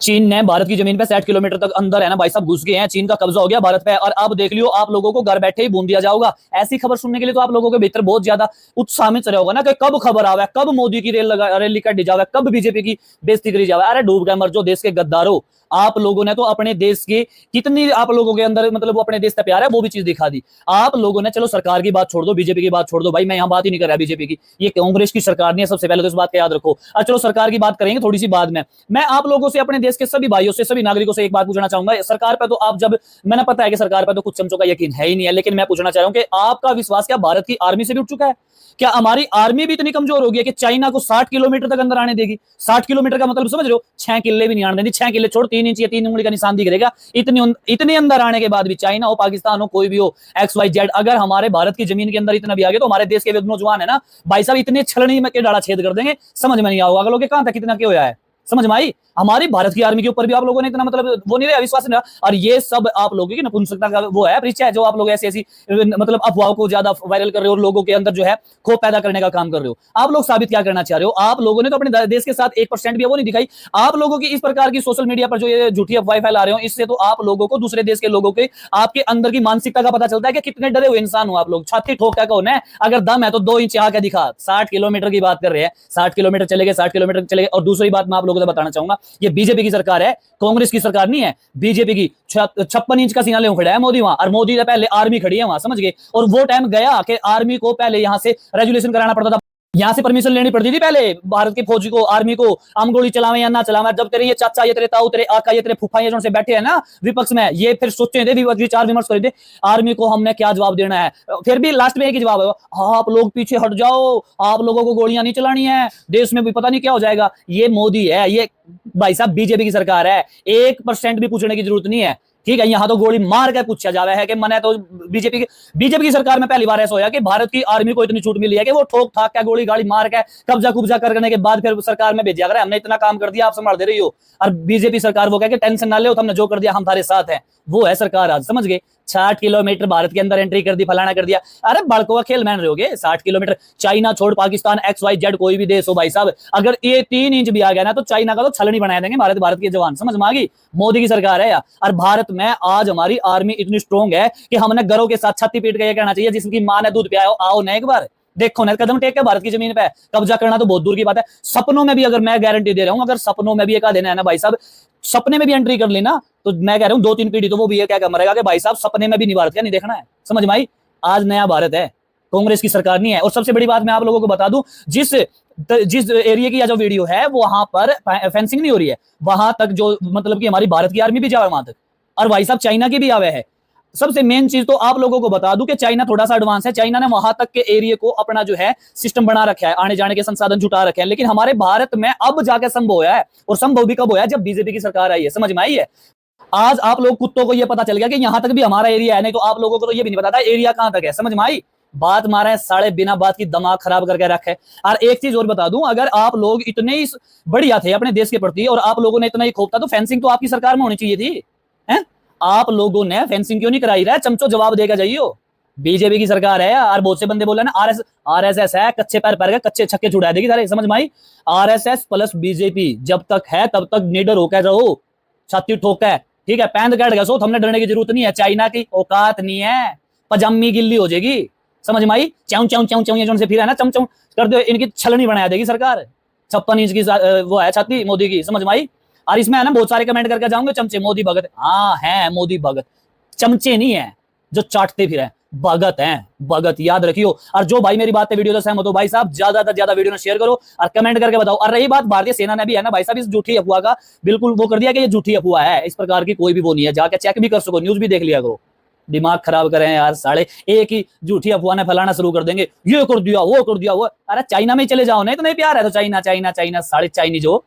चीन ने भारत की जमीन पे 60 किलोमीटर तक अंदर है ना भाई साहब घुस गए हैं। चीन का कब्जा हो गया भारत पे और अब देख लियो आप लोगों को घर बैठे ही भून दिया जाएगा। ऐसी खबर सुनने के लिए तो आप लोगों के भीतर बहुत ज्यादा उत्साह में चले होगा ना कि कब खबर आवे, कब मोदी की रैली काटी जावे, कब बीजेपी की बेइज्जती करी जावे। अरे डूब गए मर जो देश के गद्दारों। आप लोगों ने तो अपने देश की कितनी आप लोगों के अंदर मतलब वो अपने देश का प्यार है वो भी चीज दिखा दी आप लोगों ने। चलो सरकार की बात छोड़ दो, बीजेपी की बात छोड़ दो भाई, मैं यहाँ बात ही नहीं कर रहा बीजेपी की, ये कांग्रेस की सरकार नहीं है, सबसे पहले तो इस बात का याद रखो। और चलो सरकार की बात करेंगे थोड़ी सी बाद में। मैं आप लोगों से अपने देश के सभी भाइयों से सभी नागरिकों से एक बात पूछना चाहूंगा। सरकार पर तो आप जब मैंने पता है कि सरकार पर तो कुछ चमचों का यकीन है ही नहीं है, लेकिन मैं पूछना चाह रहा हूं कि आपका विश्वास क्या भारत की आर्मी से भी उठ चुका है? क्या हमारी आर्मी भी इतनी कमजोर हो गई है कि चाइना को 60 किलोमीटर तक अंदर आने देगी? 60 किलोमीटर का मतलब समझ रहे हो? 6 किले भी नहीं आने देगी। 6 किले छोड़ 3 इंच या 3 उंगली का निशान दिख रहेगा। इतने अंदर आने के बाद भी चाइना हो, पाकिस्तान हो, कोई भी हो, XYZ, अगर हमारे भारत की जमीन के अंदर इतना भी आ गया तो हमारे देश के नौजवान है ना भाई साहब इतने छलनी में के डाला छेद कर देंगे, समझ में नहीं आओगे अगलों के कहां तक कितना क्या होया है। समझ में आई? हमारी भारत की आर्मी के ऊपर भी आप लोगों ने इतना मतलब वो नहीं रहा, विश्वास नहीं रहा। और ये सब आप लोगों की नपुंसकता का वो है परिचय है, जो आप लोग ऐसी ऐसी मतलब अफवाहों को ज्यादा वायरल कर रहे हो और लोगों के अंदर जो है खौफ पैदा करने का काम कर रहे हो। आप लोग साबित क्या करना चाह रहे हो? आप लोगों ने तो अपने देश के साथ 1% भी वो नहीं दिखाई। आप लोगों की इस प्रकार की सोशल मीडिया पर जो ये झूठी अफवाहें फैला रहे हो, इससे तो आप लोगों को दूसरे देश के लोगों के आपके अंदर की मानसिकता का पता चलता है कि कितने डरे हुए इंसान हो आप लोग। छाती ठोक क्या कौन है? अगर दम है तो 2 इंच आके दिखा। 60 किलोमीटर की बात कर रहे हैं, 60 किलोमीटर चले गए, 60 किलोमीटर चले गए। और दूसरी बात मैं आप लोगों को बताना चाहूंगा, ये बीजेपी की सरकार है, कांग्रेस की सरकार नहीं है। बीजेपी की 56 इंच का सीना ले खड़ा है मोदी वहां, और मोदी से पहले आर्मी खड़ी है वहां, समझ गए? और वो टाइम गया कि आर्मी को पहले यहां से रेजुलेशन कराना पड़ता था, यहां से परमिशन लेनी पड़ती थी पहले भारत के फौजी को, आर्मी को, हम गोली चलावे या ना चलावे। जब तेरे ये चाचा, ये तेरे ताऊ, तेरे आका, ये तेरे फूफा, ये जो से बैठे हैं ना विपक्ष में, ये फिर सोचते थे, विचार विमर्श करते आर्मी को हमने क्या जवाब देना है। फिर भी लास्ट में एक ही जवाब है, आप लोग पीछे हट जाओ, आप लोगों को गोलियां नहीं चलानी है, देश में भी पता नहीं क्या हो जाएगा। ये मोदी है, ये भाई साहब बीजेपी की सरकार है, 1% भी पूछने की जरूरत नहीं है। ठीक है, यहां तो गोली मार के पूछा जावे है कि मैंने तो बीजेपी की सरकार में पहली बार ऐसा होया कि भारत की आर्मी को इतनी छूट मिली है कि वो ठोक ठाक के गोली गाड़ी मार के कब्जा कुब्जा करने के बाद फिर सरकार में भेजा गया, हमने इतना काम कर दिया, आप संभाल दे रही हो। और बीजेपी सरकार वो कहे कि टेंशन ना ले, हमने जो कर दिया हम तुम्हारे साथ हैं। वो है सरकार आज, समझ गए? 60 किलोमीटर भारत के अंदर एंट्री कर दी, फलाना कर दिया। अरे बड़कों का खेल मान रहे होगे? 60 किलोमीटर चाइना छोड़ पाकिस्तान, XYZ कोई भी देश हो भाई साहब, अगर ये 3 इंच भी आ गया ना तो चाइना का तो छलनी बना देंगे भारत के जवान। समझ में आ गई? मोदी की सरकार है यार। और भारत में आज हमारी आर्मी इतनी स्ट्रॉन्ग है कि हमने घरों के साथ छाती पीट के ये कहना चाहिए जिसकी मां ने दूध पिया आओ ना एक बार देखो ना, कदम टेक के भारत की जमीन पे कब्जा करना तो बहुत दूर की बात है। सपनों में भी, अगर मैं गारंटी दे रहा हूं, अगर सपनों में भी एक देना है ना भाई साहब, सपने में भी एंट्री कर ली ना तो मैं कह रहा हूं 2-3 पीढ़ी तो वो भी ये क्या मरेगा कि भाई साहब सपने में भी नहीं भारत का नहीं देखना है। समझ में आई? आज नया भारत है, कांग्रेस की सरकार नहीं है। और सबसे बड़ी बात मैं आप लोगों को बता दूं, जिस एरिया की या जो वीडियो है वहां पर फेंसिंग नहीं हो रही है, वहां तक जो मतलब कि हमारी भारत की आर्मी भी जावे वहां तक, और भाई साहब चाइना की भी आवे है। सबसे मेन चीज तो आप लोगों को बता दूं कि चाइना थोड़ा सा एडवांस है। चाइना ने वहां तक के एरिया को अपना जो है सिस्टम बना रखा है, आने जाने के संसाधन जुटा रखे हैं। लेकिन हमारे भारत में अब जाके संभव है, और संभव भी कब होया? जब बीजेपी की सरकार आई है। समझ में आई है? आज आप लोग कुत्तों को यह पता चल गया कि यहां तक भी हमारा एरिया है, नहीं तो आप लोगों को तो यह भी नहीं पता था एरिया कहां तक है। समझ में आई? बात मारे साढ़े बिना बात की दिमाग खराब करके रखे। और एक चीज और बता दूं, अगर आप लोग इतने ही बढ़िया थे अपने देश के प्रति और आप लोगों ने इतना ही खोप था तो फेंसिंग तो आपकी सरकार में होनी चाहिए थी। है? आप लोगों ने फेंसिंग क्यों नहीं कराई? रहा चमचो जवाब देगा जाइए। बीजेपी की सरकार है और बहुत से बंदे बोले ना आरएसएस है, कच्चे पैर पैर के कच्चे छक्के छुड़ा देगी सारे। समझ में आई? आरएसएस प्लस बीजेपी जब तक है तब तक निडर होकर रहो, छाती ठोक है। ठीक है, पैंद कैट गसो, हमने डरने की जरूरत नहीं है। चाइना की औकात नहीं है, पजामी गिल्ली हो जाएगी। समझ में आई? चाऊ चाऊ चाऊ चाऊ ये से फिर है ना चमचम कर दो, इनकी छलनी बना देगी सरकार। 56 इंच की वो है छाती मोदी की। समझ में आई? और इसमें है ना बहुत सारे कमेंट करके जाऊंगे चमचे मोदी भगत। हाँ है मोदी भगत, चमचे नहीं है जो चाटते फिर है, भगत हैं, भगत याद रखियो। और जो भाई मेरी बात पे वीडियो से सहमत हो भाई साहब, ज्यादा से ज्यादा वीडियो ने शेयर करो और कमेंट करके बताओ। और रही बात भारतीय सेना ने भी है ना भाई साहब इस झूठी अफवाह का बिल्कुल वो कर दिया कि ये झूठी अफवाह है, इस प्रकार की कोई भी वो नहीं है, जाके चेक भी कर सको, न्यूज भी देख लिया करो। दिमाग खराब करें यार साले, एक ही झूठी अफवाह ने फैलाना शुरू कर देंगे, ये कर दिया वो कर दिया वो। अरे चाइना में चले जाओ, नहीं तो नहीं प्यार है तो चाइना चाइना चाइना साले चाइनीज हो।